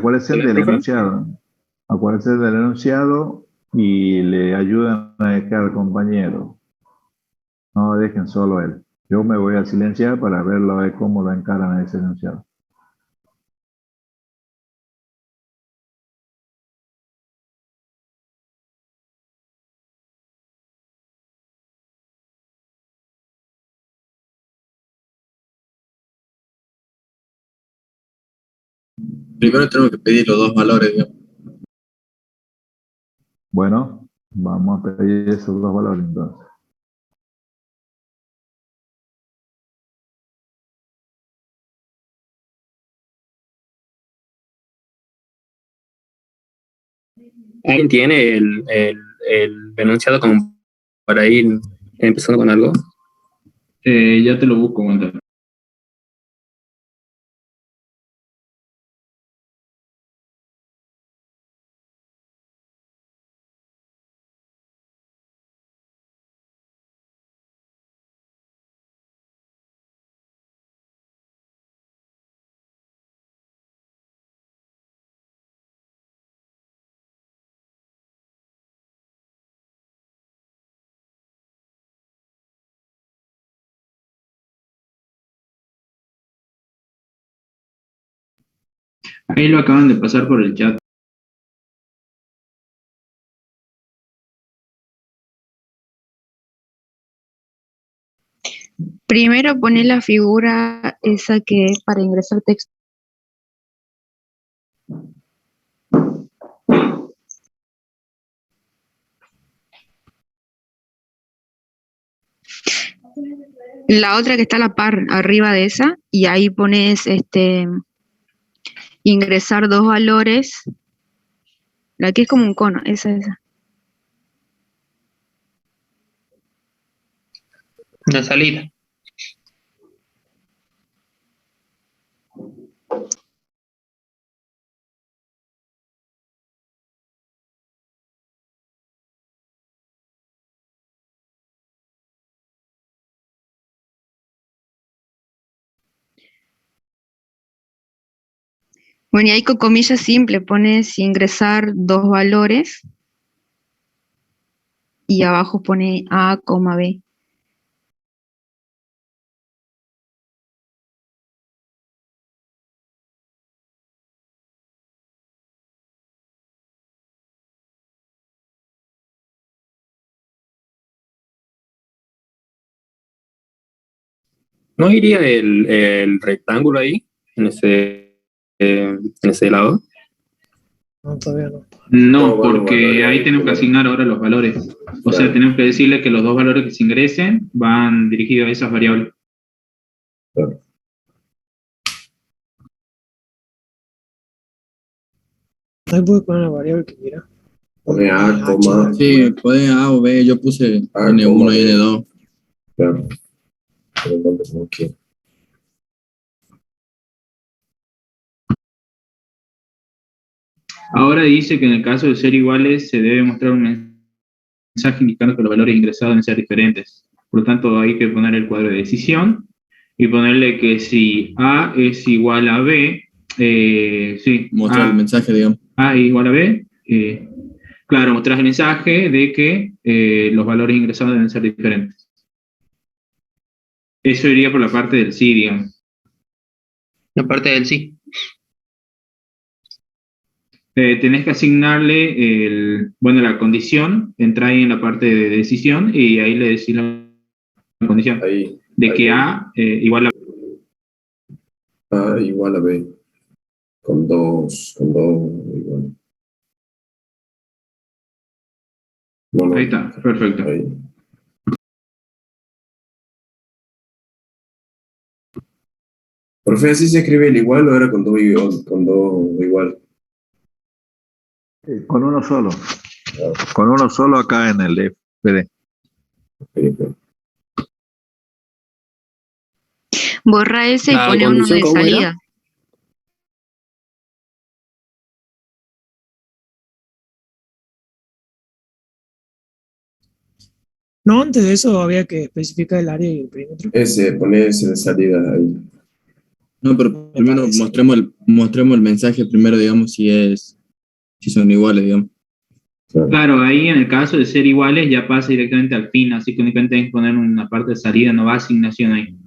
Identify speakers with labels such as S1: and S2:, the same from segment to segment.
S1: acuérdese del
S2: profe.
S1: enunciado. Acuérdese del enunciado y le ayudan a al compañero. No dejen solo a él. Yo me voy a silenciar para verlo a ver cómo lo encaran a ese enunciado.
S3: Primero tenemos que pedir los dos valores, digamos.
S1: Bueno, vamos a pedir esos dos valores entonces.
S2: ¿Alguien tiene el enunciado como para ir empezando con algo?
S4: Ya te lo busco, Gonzalo. Ahí lo acaban de pasar por el chat.
S5: Primero poné la figura esa que es para ingresar texto. La otra que está a la par, arriba de esa, y ahí pones ingresar dos valores. La que es como un cono, esa.
S2: La salida.
S5: Bueno, y ahí con comillas simple pones ingresar dos valores y abajo pone A, B.
S2: ¿No iría el rectángulo ahí, en ese lado?
S6: No, todavía no.
S4: No, porque ahí tenemos que asignar ahora los valores. O sea, tenemos que decirle que los dos valores que se ingresen van dirigidos a esas variables.
S3: Claro.
S6: Ahí puedes poner la variable que quiera.
S3: Pone A, coma.
S7: Sí, puede A o B, yo puse
S3: A,
S7: N1 y N2.
S3: Claro. Pero el nombre como quiera.
S4: Ahora dice que en el caso de ser iguales se debe mostrar un mensaje indicando que los valores ingresados deben ser diferentes. Por lo tanto, hay que poner el cuadro de decisión y ponerle que si A es igual a B, sí,
S7: Mostrar el mensaje, digamos.
S4: A es igual a B, claro, mostrar el mensaje de que los valores ingresados deben ser diferentes. Eso iría por la parte del sí, digamos.
S2: La parte del sí.
S4: Tenés que asignarle la condición, entra ahí en la parte de decisión y ahí le decís la condición
S3: Ahí,
S4: de
S3: ahí.
S4: que A igual a
S3: A igual a B. Con dos igual. No,
S4: Ahí está, perfecto.
S3: Ahí. Profe, ¿así se escribe el igual o era con dos igual?
S1: Con uno solo. Con uno solo acá en el FD.
S3: Okay.
S5: Borra ese y
S2: La
S5: pone uno
S2: condición,
S5: de
S2: ¿cómo era?
S5: salida.
S6: No, antes de eso había que especificar el área y el perímetro.
S3: Pone ese de salida ahí.
S7: No, pero primero
S6: parece.
S7: mostremos el mensaje primero, digamos, si son iguales, digamos.
S4: Claro, ahí en el caso de ser iguales ya pasa directamente al fin, así que únicamente hay que poner una parte de salida, no va asignación ahí.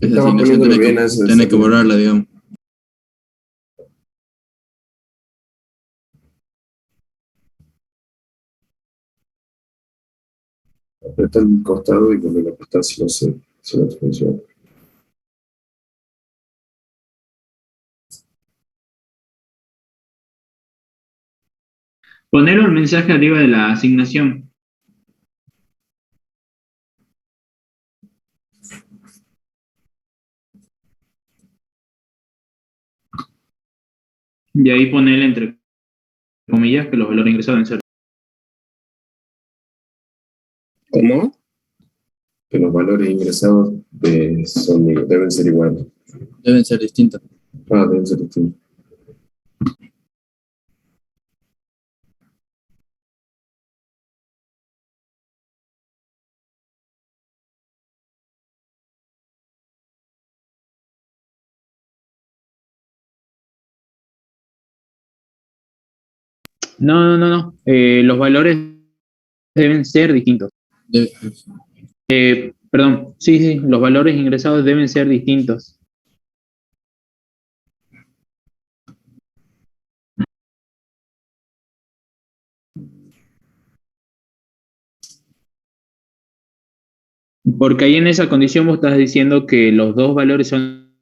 S7: Esa
S3: Estaba
S7: asignación
S3: poniéndole bien a eso de
S7: tenés que
S3: salida.
S7: borrarla, digamos.
S3: Apretar el costado y volver a apretar si no funciona.
S4: Ponerlo el mensaje arriba de la asignación. Y ahí ponerle entre comillas que los valores ingresados deben ser.
S2: ¿Cómo?
S3: Que los valores ingresados deben ser iguales.
S7: Deben ser distintas.
S3: Deben ser distintos.
S4: No, no, no, no. Los valores deben ser distintos.
S7: Debe-
S4: Perdón, sí, sí, los valores ingresados deben ser distintos. Porque ahí en esa condición vos estás diciendo que los dos valores son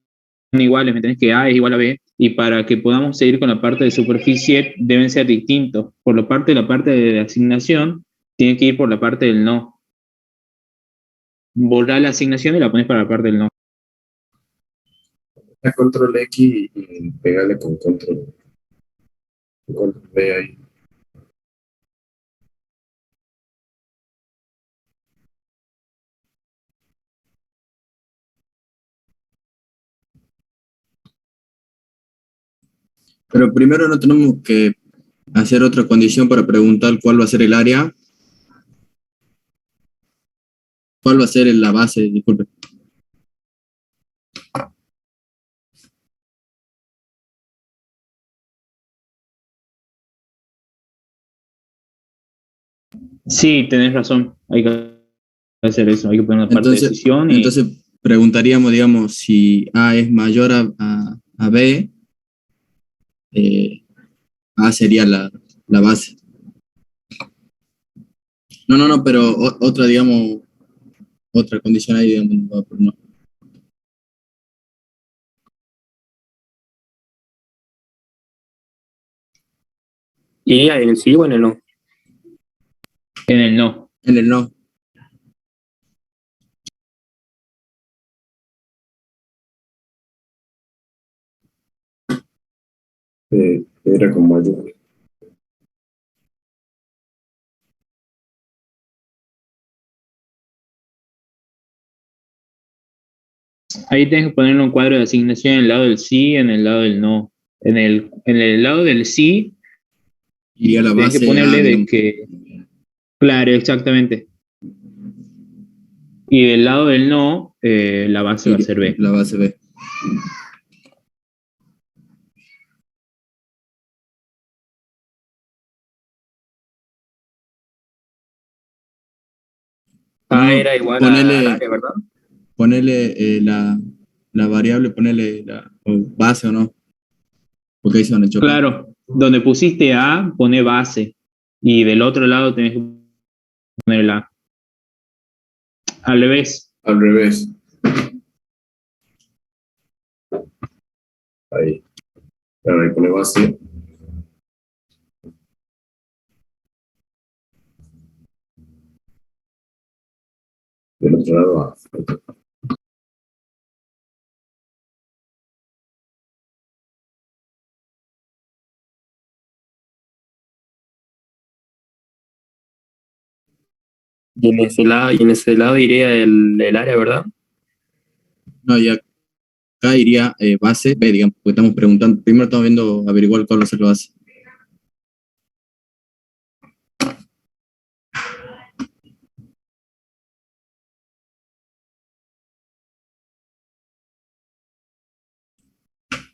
S4: iguales, ¿me entendés? Que A es igual a B, y para que podamos seguir con la parte de superficie deben ser distintos. Por la parte de asignación, tiene que ir por la parte del no. Borrar la asignación y la pones para la parte del no.
S3: A control X y pegarle con control V ahí.
S7: Pero primero no tenemos que hacer otra condición para preguntar cuál va a ser el área, cuál va a ser la base, disculpe.
S4: Sí, tenés razón. Hay que hacer eso. Hay que poner una parte de
S7: Entonces,
S4: decisión y
S7: entonces preguntaríamos, digamos, si A es mayor a B, eh, A sería la base. No, pero otra, digamos, otra condición ahí, digamos, no.
S2: ¿Y en el sí o en el no?
S4: en el no.
S7: En el no.
S3: Era con mayor.
S4: Ahí tienes que ponerle un cuadro de asignación en el lado del sí y en el lado del no. En el lado del sí,
S7: Iría la
S4: tienes que
S7: base A,
S4: ponerle de
S7: digamos.
S4: que, claro, exactamente. Y del lado del no, la base va a ser B.
S7: La base B.
S2: A
S7: No,
S2: era igual al
S7: ponele,
S2: área, ¿verdad?
S7: ponele la variable, ponele o base o no, porque ahí se van a chocar.
S4: Claro, donde pusiste A, pone base. Y del otro lado tenés que poner la A. Al revés.
S3: Al revés. Ahí. Ahora ahí pone base. Del otro lado A.
S2: Y en ese lado iría el área, ¿verdad?
S7: No, y acá iría base B, digamos, porque estamos preguntando, primero estamos viendo averiguar cuál va a ser la base.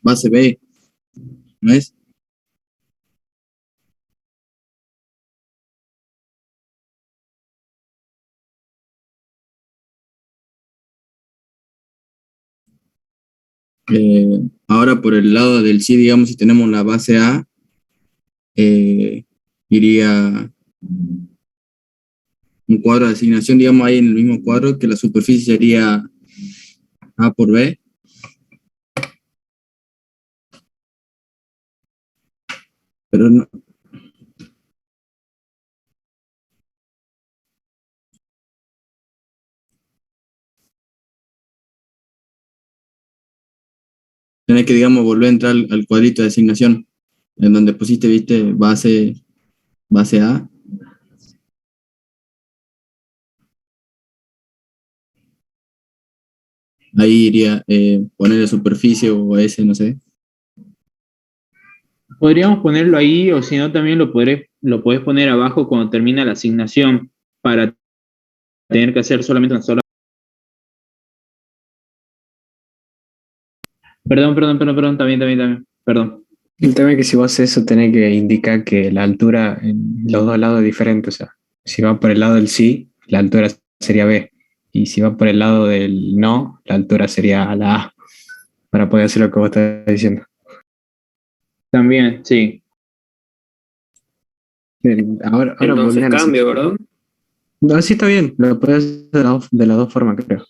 S7: base B, ¿no es? Ahora por el lado del sí, digamos, si tenemos la base A, iría un cuadro de asignación, digamos, ahí en el mismo cuadro, que la superficie sería A por B. Pero no, tenés que, digamos, volver a entrar al cuadrito de asignación, en donde pusiste, viste, base A. Ahí iría ponerle superficie o S, no sé.
S4: Podríamos ponerlo ahí, o si no, también lo podés poner abajo cuando termina la asignación para tener que hacer solamente una sola. Perdón, también, perdón.
S8: El tema es que si vos haces eso, tenés que indicar que la altura en los dos lados es diferente. O sea, si va por el lado del sí, la altura sería B. Y si va por el lado del no, la altura sería la A. Para poder hacer lo que vos estás diciendo.
S4: También, sí.
S8: Bien, ahora
S2: Entonces
S8: volví a
S2: cambio, ¿verdad?
S8: No, sí está bien. Lo puedes hacer de las dos formas, creo.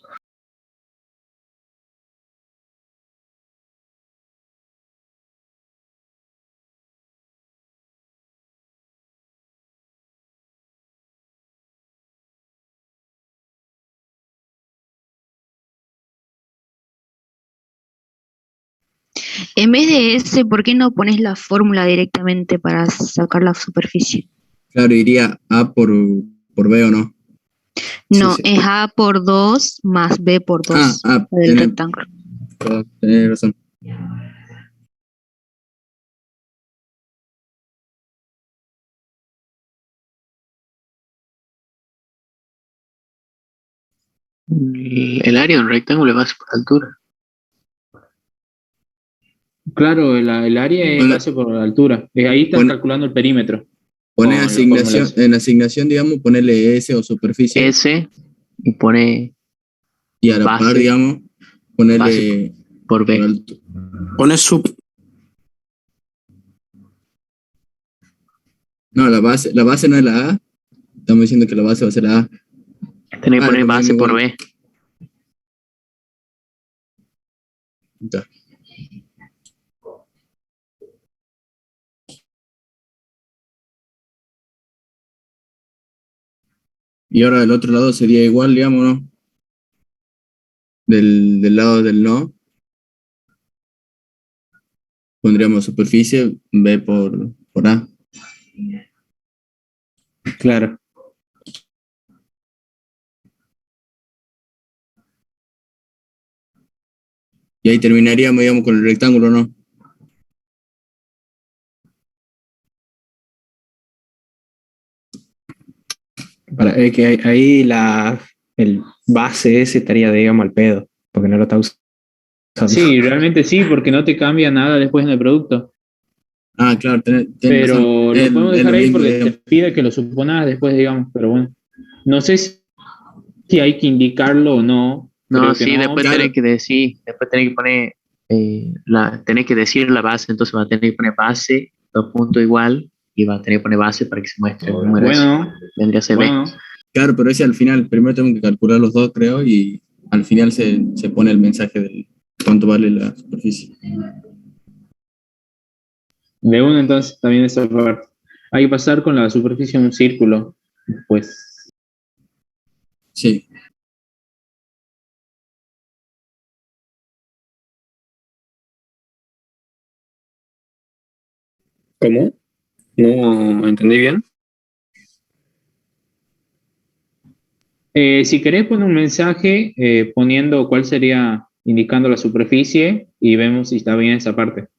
S5: En vez de ese, ¿por qué no pones la fórmula directamente para sacar la superficie?
S7: Claro, iría A por B o no.
S5: No,
S8: Sí.
S5: es A por 2 más B por 2 del rectángulo.
S7: Tenés razón.
S9: El área de un rectángulo es base por altura.
S4: Claro, el área es
S7: Bueno,
S4: base por la altura. Ahí estás
S7: Bueno,
S4: calculando el perímetro.
S7: poner
S4: con la
S7: asignación,
S4: formulación.
S7: en asignación, digamos, ponerle S o superficie.
S9: S y pone
S7: Y a la par,
S9: base,
S7: digamos, ponerle
S9: por B.
S7: alto.
S10: Pones sub.
S7: No, la base no es la A. Estamos diciendo que la base va a ser la A.
S9: Tenés que poner
S7: le
S9: base
S7: ponemos
S9: por
S7: igual.
S9: B.
S7: Ya. Y ahora del otro lado sería igual, digamos, ¿no? Del lado del no, pondríamos superficie B por A.
S8: Claro.
S7: Y ahí terminaríamos, digamos, con el rectángulo, ¿no?
S8: Es que ahí el base ese estaría, digamos, al pedo, porque no lo está usando.
S4: Sí, realmente sí, porque no te cambia nada después en el producto.
S7: Ah, claro, tenés razón.
S4: Pero lo podemos
S7: Es
S4: dejar
S7: lo
S4: ahí
S7: mismo,
S4: porque
S7: digamos.
S4: te pide que lo suponas después, digamos, pero bueno. No sé si hay que indicarlo o no.
S9: No,
S4: Creo que
S9: sí,
S4: no.
S9: después
S7: Claro.
S9: tenés que decir, después tenés que poner, tenés que decir la base, entonces va a tener que poner base, dos puntos igual, y va a tener que poner base para que se muestre el número ese.
S4: Bueno,
S9: Vendría a ser B.
S4: bueno.
S7: Claro, pero ese al final, primero tengo que calcular los dos, creo, y al final se pone el mensaje del cuánto vale la superficie.
S4: De uno entonces también esa parte. Hay que pasar con la superficie de un círculo. Pues
S7: Sí.
S2: ¿Cómo? No entendí bien.
S4: si querés poner un mensaje poniendo cuál sería, indicando la superficie y vemos si está bien esa parte.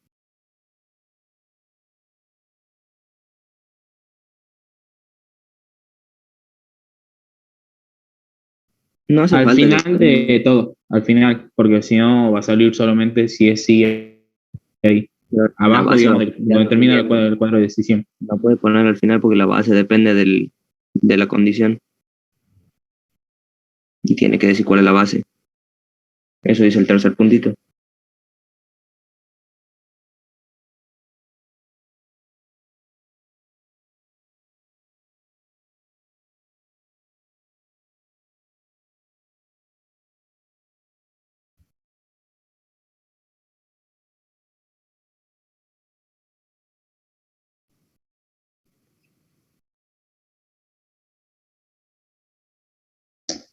S8: No hace
S4: Al
S8: falta
S4: final de todo, al final, porque si no va a salir solamente si es sí ahí.
S2: La
S4: Abajo,
S2: base
S4: digamos,
S2: no-
S4: donde termina el cuadro de decisión.
S2: la puede poner al final porque la base depende de la condición. Y tiene que decir cuál es la base. Eso dice el tercer puntito.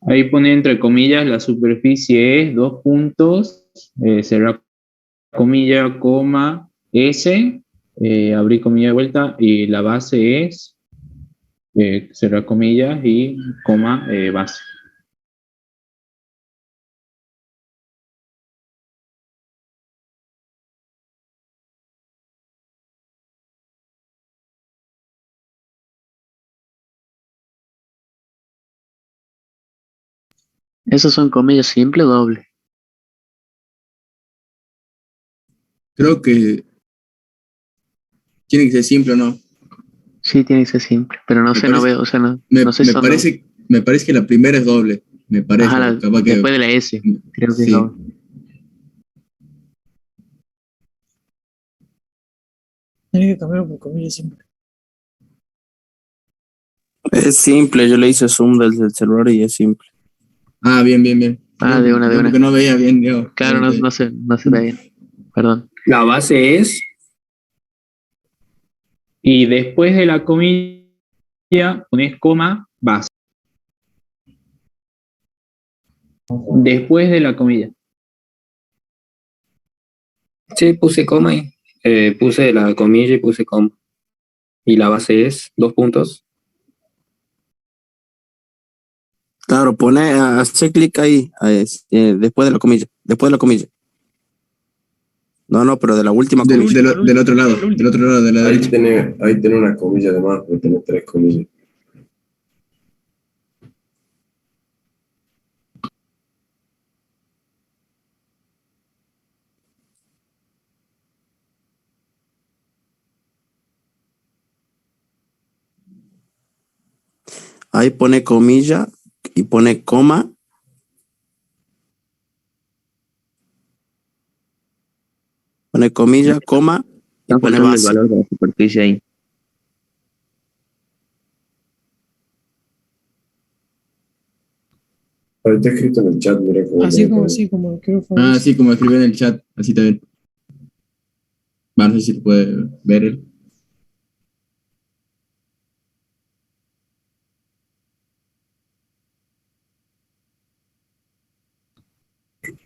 S4: Ahí pone entre comillas, la superficie es dos puntos, cerrar comilla, coma, S, abrir comilla de vuelta, y la base es cerrar comillas y coma, base.
S9: ¿Esos son comillas simple o doble?
S7: Creo que tiene que ser simple o no.
S9: Sí, tiene que ser simple, pero no
S7: Me
S9: sé, no
S7: parece-
S9: veo, o sea, no,
S7: Me,
S9: no sé
S7: me
S9: si son dobles.
S7: parece que la primera es doble. Me parece.
S9: Ajá,
S7: Capaz que.
S9: después de la S, creo que es
S7: Sí.
S9: doble.
S6: Tienes que cambiarlo por comillas simple.
S10: Es simple, yo le hice zoom desde el celular y es simple.
S7: Ah, bien, bien, bien.
S9: Ah, de una, de
S7: Yo
S9: una.
S7: porque no veía bien, Diego.
S9: Claro, no se ve bien. Perdón.
S2: La base es
S4: Y después de la comilla pones coma, base. Después de la comilla.
S2: Sí, puse coma y puse la comilla y puse coma. Y la base es dos puntos.
S10: Claro, hace clic ahí, después de la comilla, después de la comilla. No, pero de la última
S7: Del,
S10: comilla.
S7: del otro lado, del otro lado, de la
S3: Ahí
S7: derecha.
S3: tiene una comilla de más, porque tiene 3 comillas.
S10: Ahí pone comilla y pone coma. Pone comilla, coma y
S2: Está
S10: pone
S2: faltando el
S10: base.
S2: valor de la superficie ahí.
S3: Ahí está escrito en el chat, mira cómo
S6: Así como lo quiero
S7: Ah,
S6: Fabricio.
S7: sí, como escribió en el chat. Así también. Va, no sé si lo puede ver él.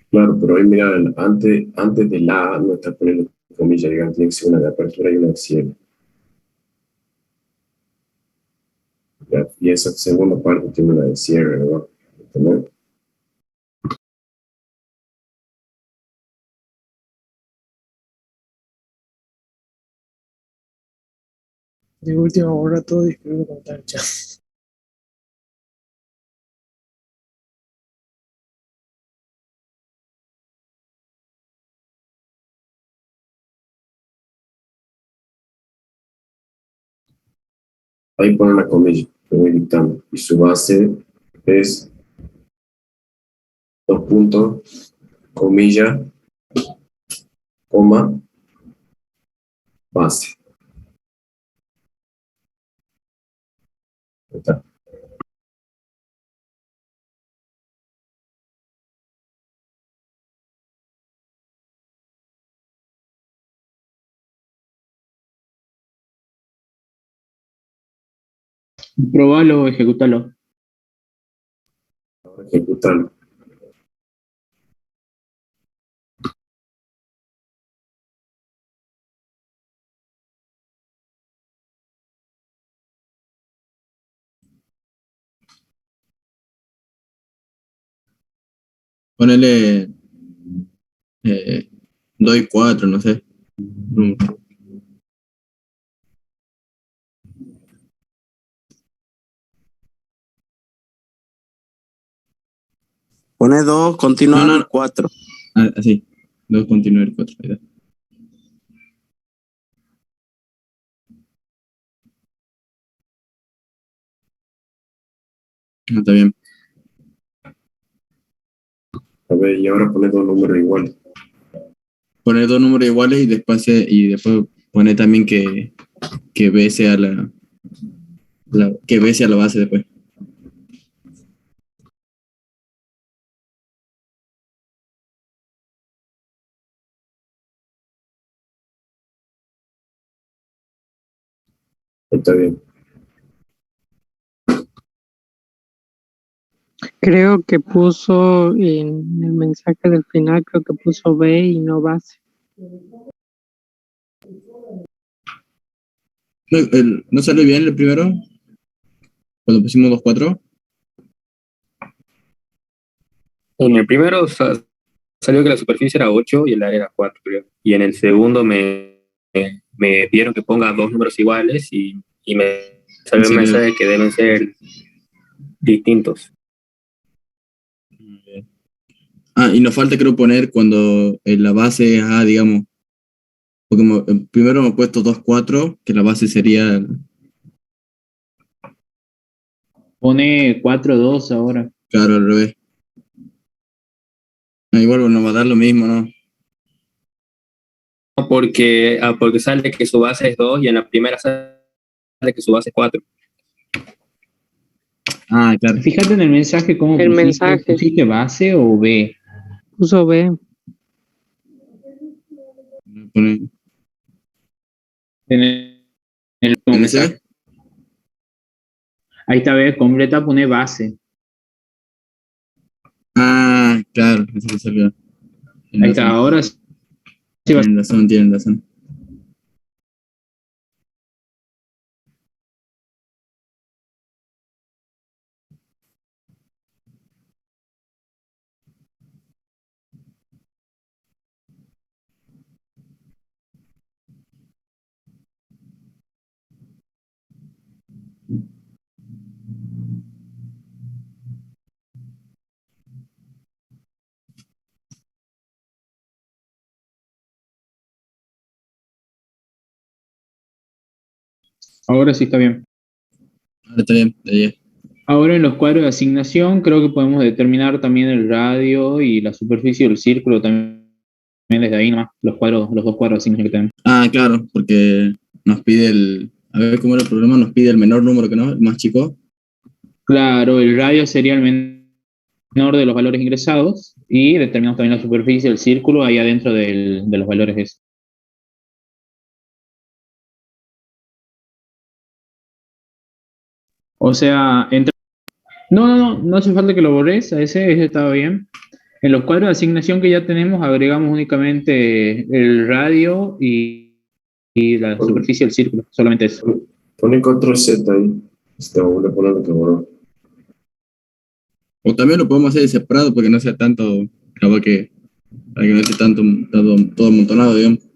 S3: Claro, pero ahí mira, antes de la A no está poniendo comillas, digamos, tiene que ser una de apertura y una de cierre. ¿Ya? Y esa segunda parte tiene una de cierre, ¿verdad? ¿Entendés?
S6: De última hora todo y escribo con tal chat.
S3: Ahí pone una comilla, que voy dictando. Y su base es dos puntos, comilla, coma, base. Ahí está.
S4: Probalo, ejecútalo.
S3: Ahora ejecutarlo.
S7: Ponele 2 y 4, no sé. Mm.
S10: Pone 2, continuar
S7: No.
S10: 4.
S7: Ah, así. 2 continuar 4. Ahí está. Está bien.
S3: A ver, y ahora poner dos números iguales.
S7: Poner dos números iguales y después poner también que B sea que B sea la base después.
S3: Está bien.
S6: Creo que puso en el mensaje del final, creo que puso B y no base.
S7: ¿No salió bien el primero? Cuando pusimos 2-4.
S2: En el primero salió que la superficie era 8 y el área era 4, creo. Y en el segundo me pidieron que ponga dos números iguales y me salió un mensaje que deben ser distintos.
S7: Y nos falta creo poner cuando la base es A, digamos. Porque primero hemos puesto 2-4, que la base sería...
S4: Pone 4-2 ahora.
S7: Claro, al revés. Igual nos va a dar lo mismo, ¿no?
S2: Porque sale que su base es 2 y en la primera sale que su base es 4.
S7: Claro.
S4: Fíjate en el mensaje cómo
S6: El mensaje.
S4: ¿Pusiste base o B?
S6: Puso B.
S4: En el mensaje. Ahí está B completa, pone base.
S7: Claro, eso salió.
S4: Ahí está, ahora sí.
S7: Tienen razón.
S4: Ahora sí está bien.
S7: Ahora está bien, de 10.
S4: Ahora en los cuadros de asignación creo que podemos determinar también el radio y la superficie del círculo también desde ahí nomás, los dos cuadros de asignación que tenemos.
S7: Claro, porque nos pide a ver cómo era el problema, nos pide el menor número que no, el más chico.
S4: Claro, el radio sería el menor de los valores ingresados y determinamos también la superficie del círculo ahí adentro de los valores esos. O sea, no hace falta que lo borres, ese estaba bien. En los cuadros de asignación que ya tenemos agregamos únicamente el radio y la superficie del círculo, solamente eso.
S3: Pone control Z ahí. Voy a poner lo que borró.
S7: O también lo podemos hacer separado porque no sea tanto, para que no esté tanto todo amontonado, digamos.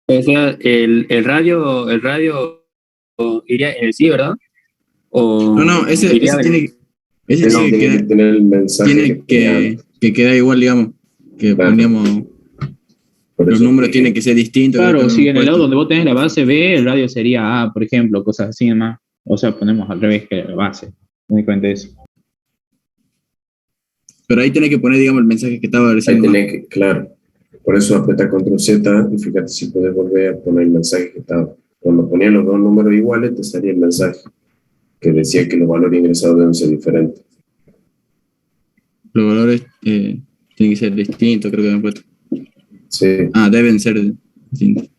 S2: O sea, el radio iría en el sí, ¿verdad?
S7: No, ese tiene
S3: que tener el mensaje.
S7: Tiene que quedar igual, digamos. Que poníamos. Los números tienen que ser distintos.
S4: Claro, si en el lado donde vos tenés la base B, el radio sería A, por ejemplo, cosas así demás. O sea, ponemos al revés que la base. Únicamente eso.
S7: Pero ahí tenés que poner, digamos, el mensaje que estaba recién.
S3: Claro. Por eso aprieta control Z y fíjate si puedes volver a poner el mensaje que estaba. Cuando ponías los dos números iguales, te salía el mensaje que decía que los valores ingresados deben ser diferentes.
S7: Los valores tienen que ser distintos, creo que me han puesto.
S3: Sí.
S7: Deben ser distintos.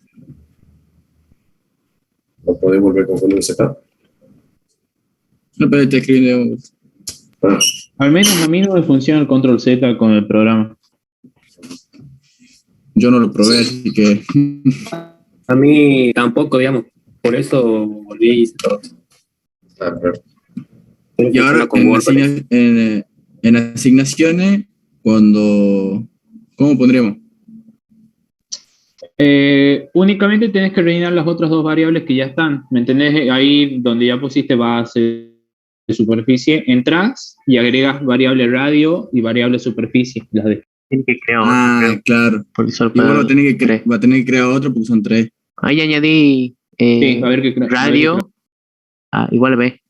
S3: ¿No podés volver con control Z?
S7: No, pero te escribiendo.
S4: Al menos a mí no me funciona el control Z con el programa.
S7: Yo no lo probé, así que...
S2: A mí tampoco, digamos. Por eso volví y hice todo.
S7: Y ahora en asignaciones, ¿cómo pondremos?
S4: Únicamente tenés que rellenar las otras dos variables que ya están. ¿Me entendés? Ahí donde ya pusiste base, superficie, entras y agregas variable radio y variable superficie.
S9: Tiene que crear otro, creo,
S7: claro.
S9: porque solo
S7: Y vos
S9: puede
S7: va a tener que crear otro porque son 3.
S9: Ahí añadí
S4: Sí, a ver qué crea.
S9: radio igual a B.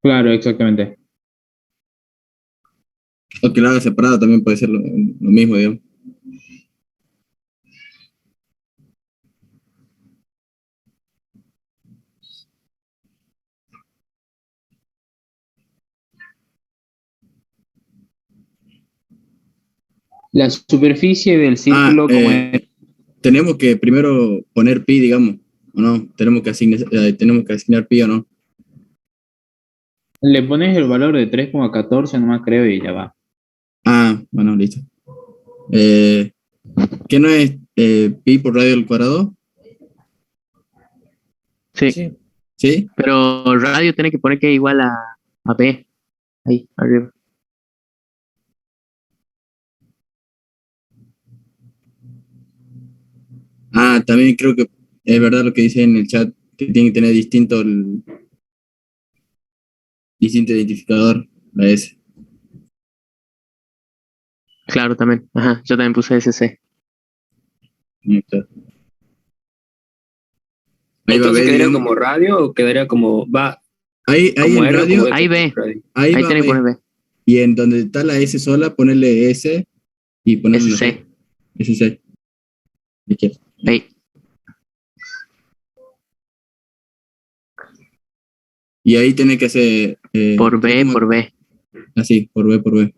S4: Claro, exactamente.
S7: O que lo haga separado también puede ser lo mismo, digamos.
S4: La superficie del círculo, como es.
S7: Tenemos que primero poner pi, digamos, o no, tenemos que asignar pi o no.
S4: Le pones el valor de 3,14 nomás creo y ya va.
S7: Bueno, listo. ¿Qué no es pi por radio al cuadrado?
S9: Sí.
S7: ¿Sí?
S9: Pero radio tiene que poner que es igual a B. Ahí, arriba.
S7: También creo que es verdad lo que dice en el chat, que tiene que tener distinto identificador, la S.
S9: Claro, también. Ajá, yo también puse SC.
S7: Ahí está.
S2: Entonces quedaría como radio o quedaría como va.
S7: Ahí
S2: como
S7: en
S2: R o
S7: radio.
S2: como
S9: Ahí B.
S7: Ahí va
S9: tiene que poner B.
S7: Y en donde está la S sola, ponerle S y ponerle una
S9: SC.
S7: C. SC. Izquierda.
S9: Ahí.
S7: Y ahí tiene que hacer.
S9: Por B, por B.
S7: Así, por B, por B.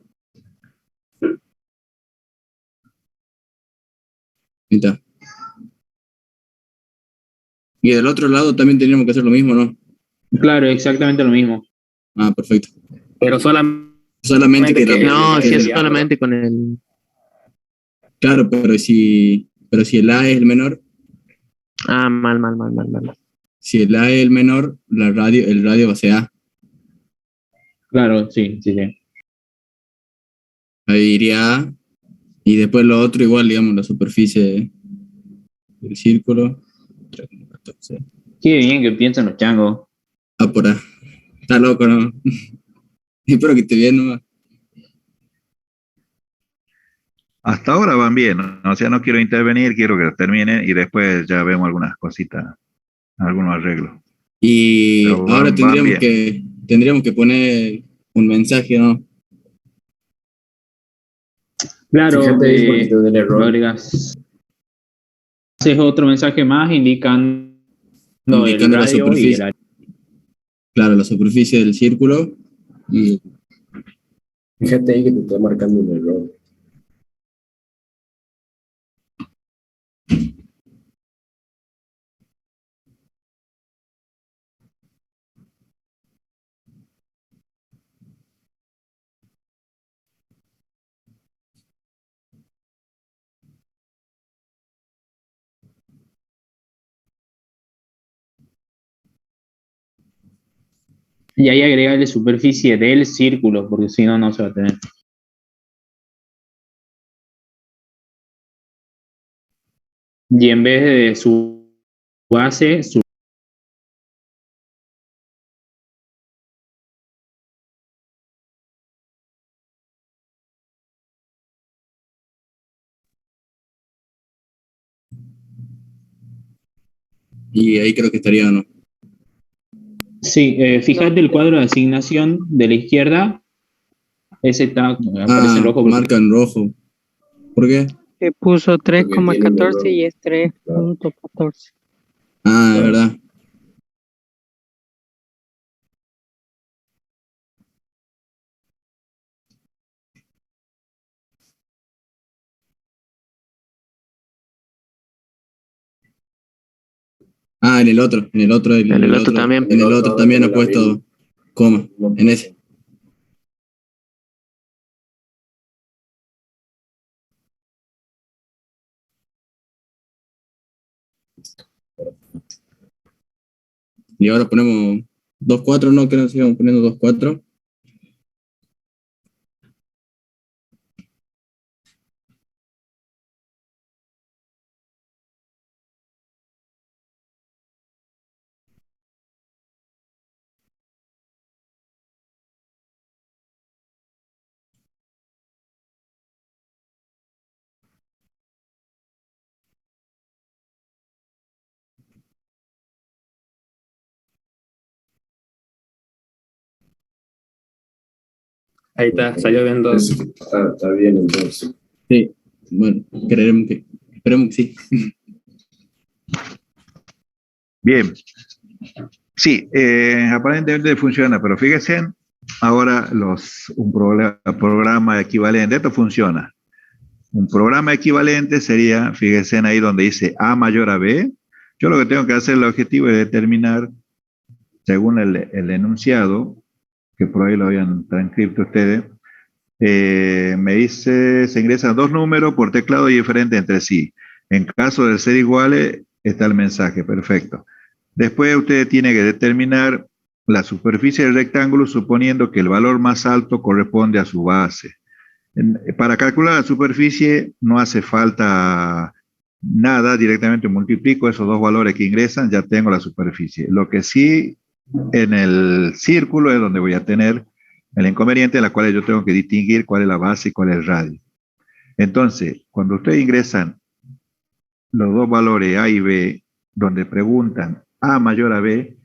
S7: Ahí está. Y del otro lado también teníamos que hacer lo mismo, ¿no?
S4: Claro, exactamente lo mismo.
S7: Perfecto.
S2: Pero
S7: solamente que
S9: no, si es solamente con el.
S7: Claro, pero si el A es el menor.
S9: Mal.
S7: Si el A es el menor, el radio va a ser A.
S4: Claro, sí.
S7: Ahí iría A. Y después lo otro igual, digamos, la superficie del círculo. 3,14.
S4: Qué bien que piensan los changos.
S7: Por A. Está loco, ¿no? Espero que esté bien nomás.
S1: Hasta ahora van bien, ¿no? O sea, no quiero intervenir, quiero que terminen y después ya vemos algunas cositas, algunos arreglos.
S7: Y
S1: Pero
S7: ahora
S1: van
S7: tendríamos que poner un mensaje, ¿no?
S4: Claro,
S3: Fíjate ahí porque te da el error.
S4: agregas. Haces otro mensaje más indicando el
S7: la
S4: radio y el
S7: superficie.
S4: área.
S7: Claro, la superficie del círculo. Y
S3: Fíjate ahí que te está marcando un error.
S4: Y ahí agregarle superficie del círculo, porque si no, no se va a tener. Y en vez de su base,
S7: ahí creo que estaría, ¿no?
S4: sí, fíjate el cuadro de asignación de la izquierda. Ese está, aparece en rojo.
S7: Marca en rojo. ¿Por qué?
S6: Que puso
S3: tiene un
S6: 3,14
S3: error.
S6: y es 3,14.
S7: Es verdad. En el otro
S9: también.
S7: En el otro también ha puesto coma, en ese. Y ahora ponemos 2,4, ¿no? Que nos sigamos poniendo 2,4.
S2: Ahí está, salió bien 2.
S3: Está bien entonces.
S7: Sí, bueno, esperemos que sí.
S1: Bien. Sí, aparentemente funciona, pero fíjense, ahora un programa equivalente, esto funciona. Un programa equivalente sería, fíjense ahí donde dice A mayor a B. Yo lo que tengo que hacer, el objetivo es determinar, según el enunciado, que por ahí lo habían transcrito ustedes, me dice, se ingresan 2 números por teclado diferentes entre sí. En caso de ser iguales, está el mensaje, perfecto. Después usted tiene que determinar la superficie del rectángulo suponiendo que el valor más alto corresponde a su base. Para calcular la superficie no hace falta nada, directamente multiplico esos 2 valores que ingresan, ya tengo la superficie. Lo que sí, en el círculo es donde voy a tener el inconveniente en la cual yo tengo que distinguir cuál es la base y cuál es el radio. Entonces, cuando ustedes ingresan los 2 valores A y B, donde preguntan A mayor a B,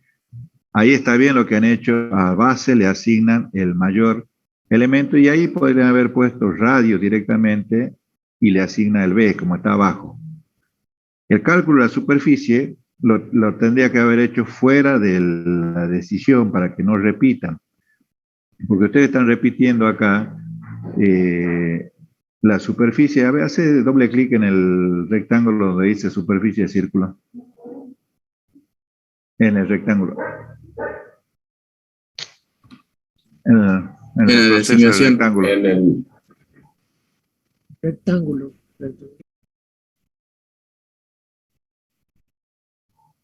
S1: ahí está bien lo que han hecho, a base le asignan el mayor elemento y ahí podrían haber puesto radio directamente y le asigna el B, como está abajo. El cálculo de la superficie lo tendría que haber hecho fuera de la decisión para que no repitan. Porque ustedes están repitiendo acá la superficie. A ver, hace doble clic en el rectángulo donde dice superficie de círculo. En el rectángulo. En el proceso del rectángulo.
S3: En el
S6: Rectángulo.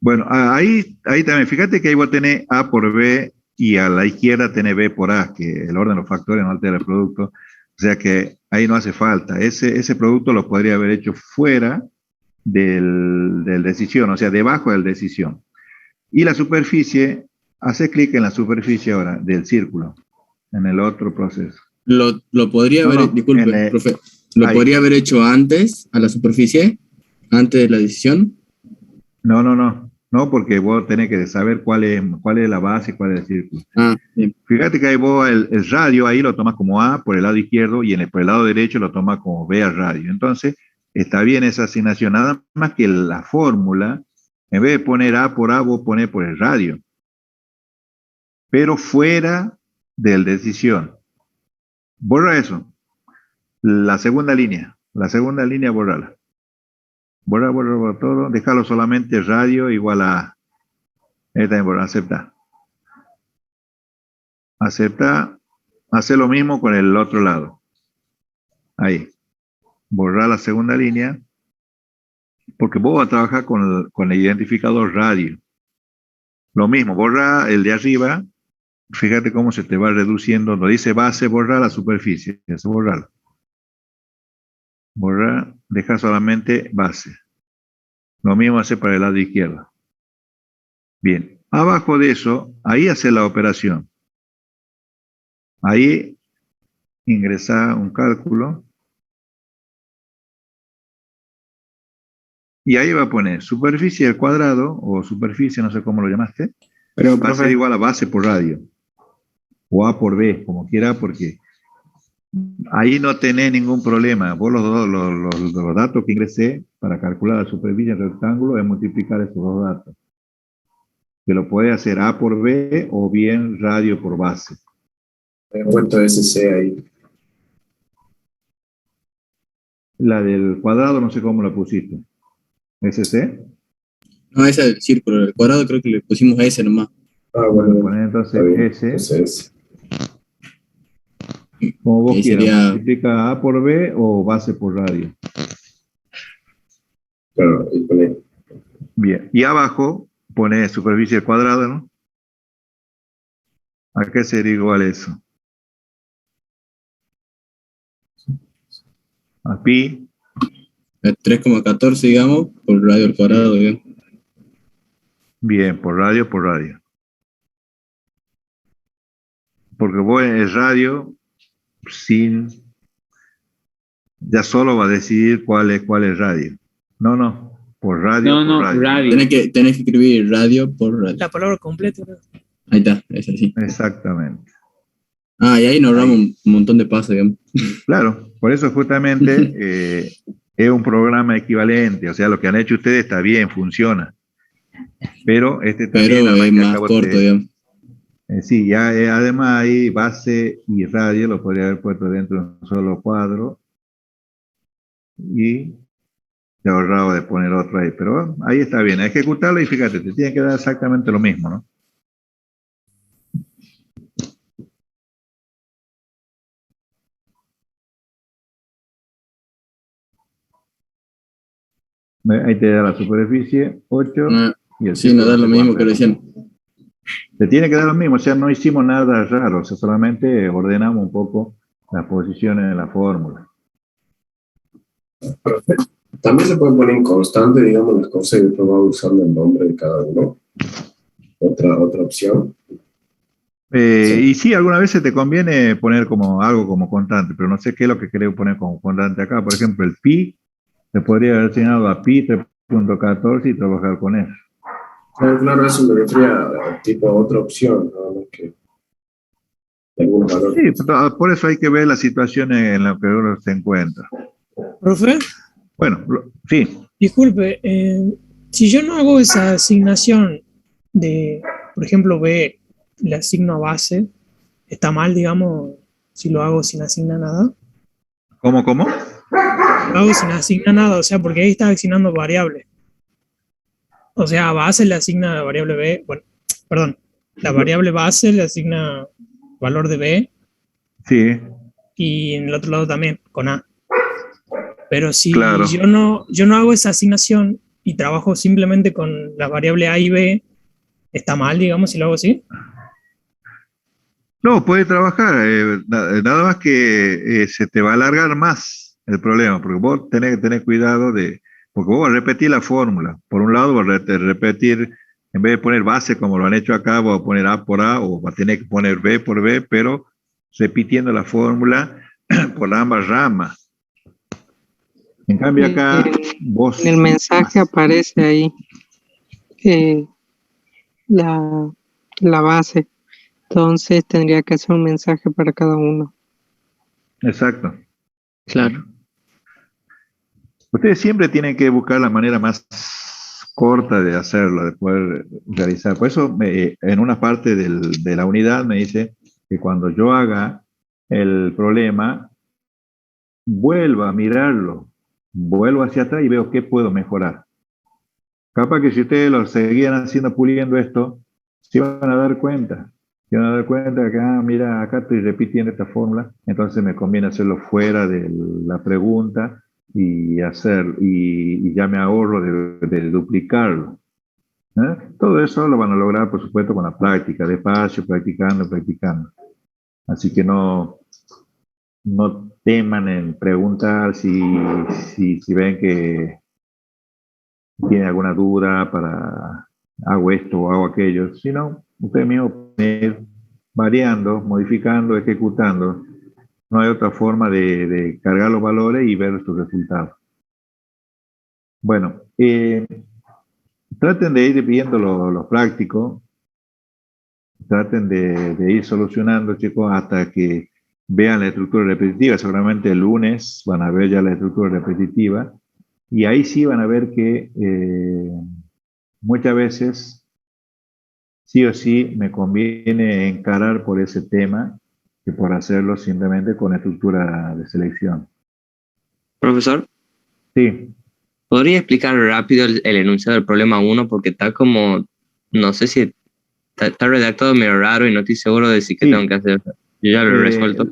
S1: Bueno, ahí también, fíjate que ahí voy a tener A por B y a la izquierda tiene B por A, que el orden de los factores no altera el producto. O sea que ahí no hace falta. Ese producto lo podría haber hecho fuera del decisión, o sea, debajo del decisión. Y la superficie, hace clic en la superficie ahora del círculo, en el otro proceso.
S7: Lo podría haber, disculpe, profe, ¿lo
S1: ahí
S7: podría haber hecho antes a la superficie? ¿Antes de la decisión?
S1: No, porque vos tenés que saber cuál es la base y cuál es el círculo.
S7: Bien.
S1: Fíjate que ahí vos el radio ahí lo tomas como A por el lado izquierdo y por el lado derecho lo tomas como B al radio. Entonces, está bien esa asignación, nada más que la fórmula, en vez de poner A por A, vos ponés por el radio. Pero fuera del decisión. Borra eso. La segunda línea, borrala. Borra todo, déjalo solamente radio igual a aceptar. Acepta, hace lo mismo con el otro lado. Ahí. Borrar la segunda línea, porque vos vas a trabajar con el identificador radio. Lo mismo, borra el de arriba, fíjate cómo se te va reduciendo, no dice base, borrar la superficie, eso borrarlo. Borrar, deja solamente base. Lo mismo hace para el lado izquierdo. Bien, abajo de eso, ahí hace la operación. Ahí ingresa un cálculo. Y ahí va a poner superficie al cuadrado, o superficie, no sé cómo lo llamaste,
S8: Pero,
S1: va a ser igual a base por radio. O A por B, como quiera, porque ahí no tenés ningún problema. Vos los datos que ingresé para calcular la superficie del rectángulo es multiplicar esos 2 datos. Que lo puede hacer A por B o bien radio por base.
S3: he puesto SC ahí.
S1: La del cuadrado no sé cómo la pusiste. ¿SC?
S7: No, esa del círculo. El cuadrado creo que le pusimos a ese nomás.
S3: Bueno,
S1: Poner entonces S.
S3: Entonces,
S1: Como vos
S7: Ahí
S1: quieras.
S7: sería-
S1: Multiplica A por B o base por radio.
S3: claro, y pone
S1: Bien. Y abajo pone superficie al cuadrado, ¿no? ¿A qué sería igual eso? A pi.
S7: 3,14, digamos, por radio al cuadrado, digamos.
S1: Bien, por radio. Porque vos en el radio, ya solo va a decidir cuál es radio. No, por radio.
S4: No, radio.
S7: Tenés que escribir radio por radio.
S11: La palabra completa, ¿no?
S7: Ahí está, es así.
S1: Exactamente.
S7: Ah, y ahí nos ahorramos un montón de pasos, digamos.
S1: Claro, por eso justamente es un programa equivalente, o sea, lo que han hecho ustedes está bien, funciona, pero este también,
S7: Pero
S1: nada más
S7: es
S1: que
S7: más
S1: acabo
S7: corto, digamos.
S1: sí, ya además ahí base y radio lo podría haber puesto dentro de un solo cuadro y te ahorrado de poner otro ahí, pero bueno, ahí está bien, ejecutarlo y fíjate, te tiene que dar exactamente lo mismo, ¿no? Ahí te da la superficie 8
S7: Ah,
S1: y el
S7: sí, nos da
S1: círculo
S7: lo
S1: no sé
S7: mismo
S1: cuánto
S7: que
S1: es.
S7: recién.
S1: Te tiene que dar lo mismo, o sea, no hicimos nada raro, o sea, solamente ordenamos un poco las posiciones de la fórmula.
S3: Perfecto. También se pueden poner en constante, digamos, las cosas y después va usando el nombre de cada uno. Otra opción.
S1: Y sí, algunas veces te conviene poner como algo como constante, pero no sé qué es lo que querés poner como constante acá. Por ejemplo, el pi, se podría haber asignado a pi 3.14 y trabajar con eso.
S3: Claro, eso me refería a tipo otra opción, ¿no? Que algún valor.
S1: Sí, por eso hay que ver las situaciones en las que uno se encuentra.
S11: Profe,
S1: Bueno, sí,
S11: disculpe, si yo no hago esa asignación de, por ejemplo, B, le asigno a base, ¿está mal, digamos, si lo hago sin asignar nada?
S1: ¿cómo?
S11: Lo hago sin asignar nada, o sea, porque ahí está asignando variables. O sea, a base le asigna la variable B, bueno, perdón, la variable base le asigna valor de B
S1: sí,
S11: y en el otro lado también, con A. Pero si
S1: claro.
S11: yo no hago esa asignación y trabajo simplemente con la variable A y B, ¿está mal, digamos, si lo hago así?
S1: No, puede trabajar, nada más que se te va a alargar más el problema, porque vos tenés que tener cuidado porque vos vas a repetir la fórmula. Por un lado, vas a repetir, en vez de poner base como lo han hecho acá, vas a poner A por A o vas a tener que poner B por B, pero repitiendo la fórmula por ambas ramas. En cambio acá, vos...
S6: En el mensaje aparece ahí eh, la, la base. Entonces tendría que hacer un mensaje para cada uno.
S1: Exacto.
S9: Claro.
S1: Ustedes siempre tienen que buscar la manera más corta de hacerlo, de poder realizar. Por eso en una parte de la unidad me dice que cuando yo haga el problema, vuelva a mirarlo, vuelvo hacia atrás y veo qué puedo mejorar. Capaz que si ustedes lo seguían haciendo, puliendo esto, se van a dar cuenta. Se van a dar cuenta de que, mira, acá estoy repitiendo esta fórmula, entonces me conviene hacerlo fuera de la pregunta y ya me ahorro de duplicarlo. ¿Eh? Todo eso lo van a lograr, por supuesto, con la práctica, despacio, practicando. Así que no teman en preguntar si ven que tienen alguna duda hago esto o hago aquello, sino ustedes mismos pueden ir variando, modificando, ejecutando. No hay otra forma de cargar los valores y ver sus resultados. Bueno, traten de ir viendo lo práctico, traten de ir solucionando, chicos, hasta que vean la estructura repetitiva. Seguramente el lunes van a ver ya la estructura repetitiva y ahí sí van a ver que muchas veces sí o sí me conviene encarar por ese tema que por hacerlo simplemente con estructura de selección.
S9: Profesor,
S1: Sí.
S9: ¿podría explicar rápido el enunciado del problema 1? Porque está como, no sé si está redactado medio raro y no estoy seguro de si qué tengo que hacer. Yo ya lo he resuelto.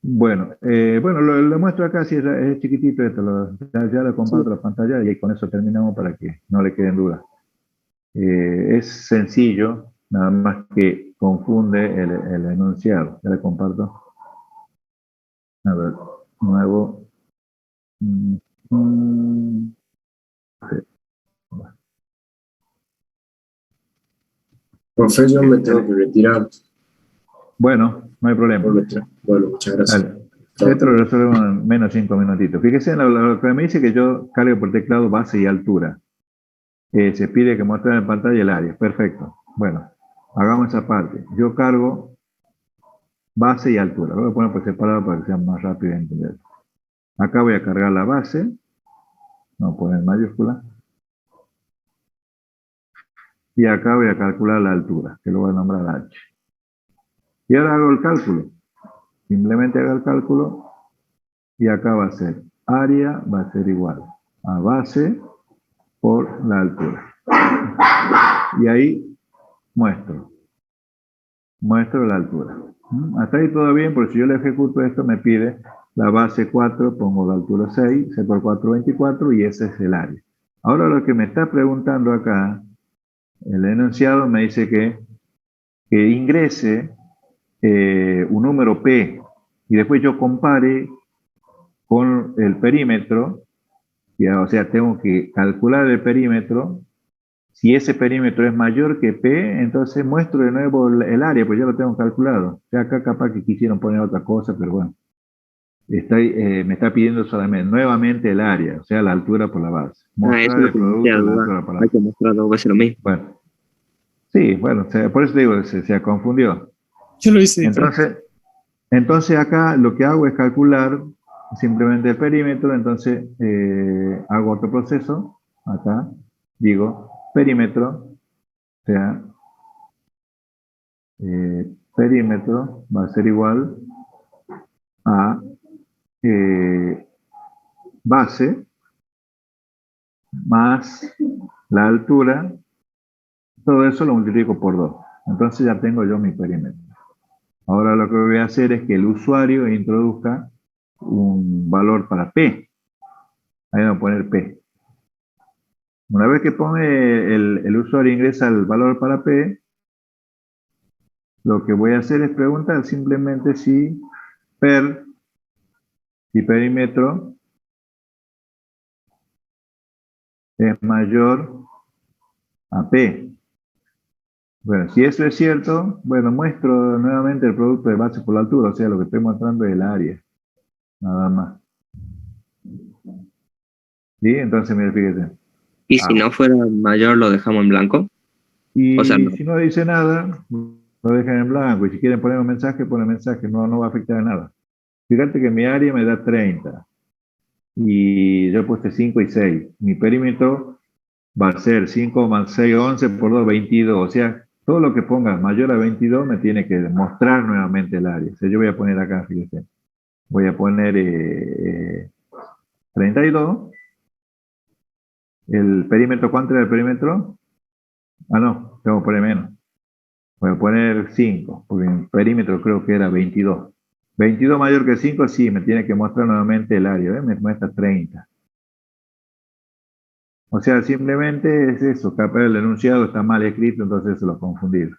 S1: Bueno, lo muestro acá, si es chiquitito esto, ya lo comparto la pantalla y con eso terminamos para que no le queden dudas. Es sencillo, nada más que confunde el enunciado. Ya le comparto. A ver, nuevo.
S3: Profe, yo me tengo que retirar.
S1: Bueno, no hay problema.
S3: Bueno, muchas gracias.
S1: Dale. Esto lo resolvemos en menos 5 minutitos. Fíjese en lo que me dice que yo cargue por teclado base y altura. Se pide que muestre en pantalla el área. Perfecto. Bueno, hagamos esa parte. Yo cargo base y altura. Lo voy a poner por separado para que sea más rápido de entender. Acá voy a cargar la base. Vamos a poner mayúscula. Y acá voy a calcular la altura, que lo voy a nombrar H. Y ahora hago el cálculo. Simplemente hago el cálculo. Y acá va a ser área, va a ser igual a base por la altura. Y ahí muestro la altura. Hasta ahí todo bien, porque si yo le ejecuto esto me pide la base 4, pongo la altura 6, C por 4, 24 y ese es el área. Ahora lo que me está preguntando acá, el enunciado me dice que ingrese un número P y después yo compare con el perímetro, o sea, tengo que calcular el perímetro. Si ese perímetro es mayor que P, entonces muestro de nuevo el área, pues ya lo tengo calculado. O sea, acá capaz que quisieron poner otra cosa, pero bueno. Me está pidiendo solamente, nuevamente el área, o sea, la altura por la base. Mostrar el producto de la altura por la base.
S9: Hay que mostrarlo, va a ser lo mismo.
S1: Bueno. Sí, bueno, por eso digo, se confundió.
S11: Yo lo hice diferente.
S1: Entonces acá lo que hago es calcular simplemente el perímetro, entonces hago otro proceso, acá, digo, perímetro, o sea, perímetro va a ser igual a base más la altura, todo eso lo multiplico por 2. Entonces ya tengo yo mi perímetro. Ahora lo que voy a hacer es que el usuario introduzca un valor para P. Ahí voy a poner P. Una vez que pone el usuario ingresa el valor para P, lo que voy a hacer es preguntar simplemente si perímetro es mayor a P. Bueno, si eso es cierto, bueno, muestro nuevamente el producto de base por la altura, o sea, lo que estoy mostrando es el área. Nada más. ¿Sí? Entonces, mire, fíjese.
S9: ¿Y si no fuera mayor, lo dejamos en blanco?
S1: Y
S9: o sea, no.
S1: si no dice nada, lo dejan en blanco. Y si quieren poner un mensaje, ponen mensaje. No va a afectar a nada. Fíjate que mi área me da 30. Y yo puse 5 y 6. Mi perímetro va a ser 5 más 6, 11 por 2, 22. O sea, todo lo que ponga mayor a 22 me tiene que mostrar nuevamente el área. O sea, yo voy a poner acá, fíjese. Voy a poner 32. ¿El perímetro cuánto era el perímetro? Ah, no, tengo que poner menos. Voy a poner 5, porque el perímetro creo que era 22. 22 mayor que 5, sí, me tiene que mostrar nuevamente el área. ¿Ves? Me muestra 30. O sea, simplemente es eso, capaz el enunciado está mal escrito, entonces eso lo confundido.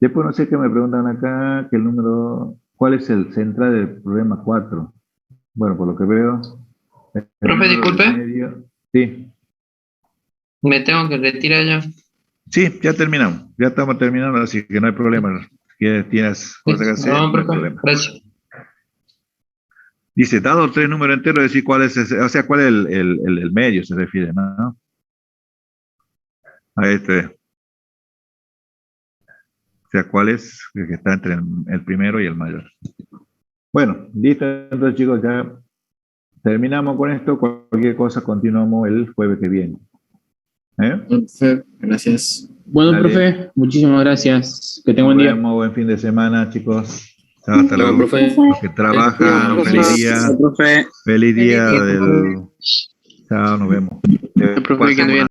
S1: Después no sé qué me preguntan acá, que el número, ¿cuál es el central del problema 4? Bueno, por lo que veo...
S12: Profe, disculpe.
S1: Sí.
S12: Me tengo que retirar ya.
S1: Sí, ya terminamos. Ya estamos terminando, así que no hay problema. Si tienes cosas que hacer, no hay problema.
S12: Gracias.
S1: Dice, dado 3 números enteros, decir cuál es ese, o sea, cuál es el medio se refiere, ¿no? A este. O sea, cuál es el que está entre el primero y el mayor. Bueno, listo, entonces chicos, ya terminamos con esto. Cualquier cosa continuamos el jueves que viene.
S8: Perfecto, gracias.
S4: Bueno,
S1: Dale.
S4: profe, muchísimas gracias. Que tenga buen día.
S1: Buen fin de semana, chicos. Chao, hasta luego.
S2: Profe.
S1: Los que trabajan, feliz día. Feliz día del... Chao, nos vemos.
S12: Profe, que ande bien.